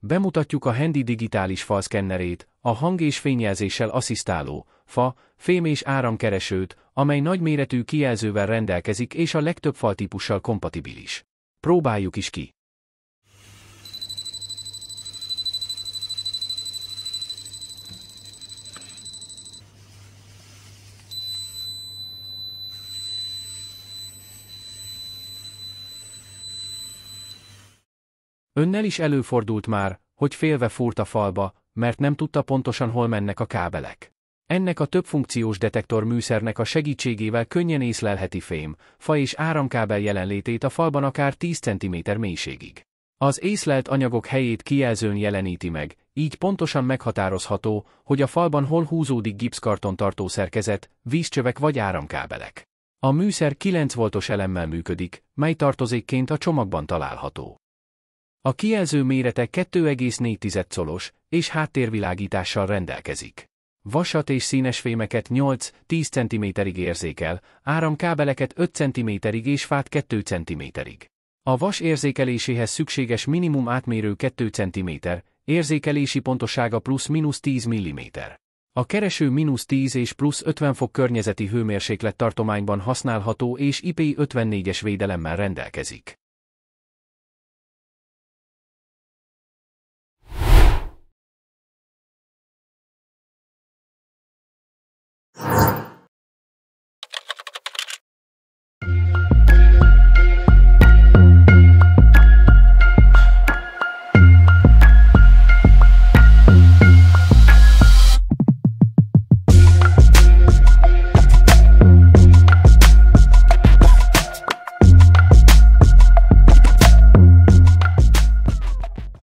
Bemutatjuk a Handy digitális falszkennerét, a hang- és fényjelzéssel asszisztáló, fa, fém és áramkeresőt, amely nagyméretű kijelzővel rendelkezik és a legtöbb faltípussal kompatibilis. Próbáljuk is ki! Önnel is előfordult már, hogy félve fúrt a falba, mert nem tudta pontosan hol mennek a kábelek. Ennek a többfunkciós detektor műszernek a segítségével könnyen észlelheti fém, fa és áramkábel jelenlétét a falban akár 10 cm mélységig. Az észlelt anyagok helyét kijelzőn jeleníti meg, így pontosan meghatározható, hogy a falban hol húzódik gipszkartontartó szerkezet, vízcsövek vagy áramkábelek. A műszer 9 voltos elemmel működik, mely tartozékként a csomagban található. A kijelző mérete 2,4 colos, és háttérvilágítással rendelkezik. Vasat és színes fémeket 8-10 cm-ig érzékel, áramkábeleket 5 cm-ig és fát 2 cm-ig. A vas érzékeléséhez szükséges minimum átmérő 2 cm, érzékelési pontossága plusz-minusz 10 mm. A kereső -10 és plusz 50 fok környezeti hőmérséklet tartományban használható és IP54-es védelemmel rendelkezik.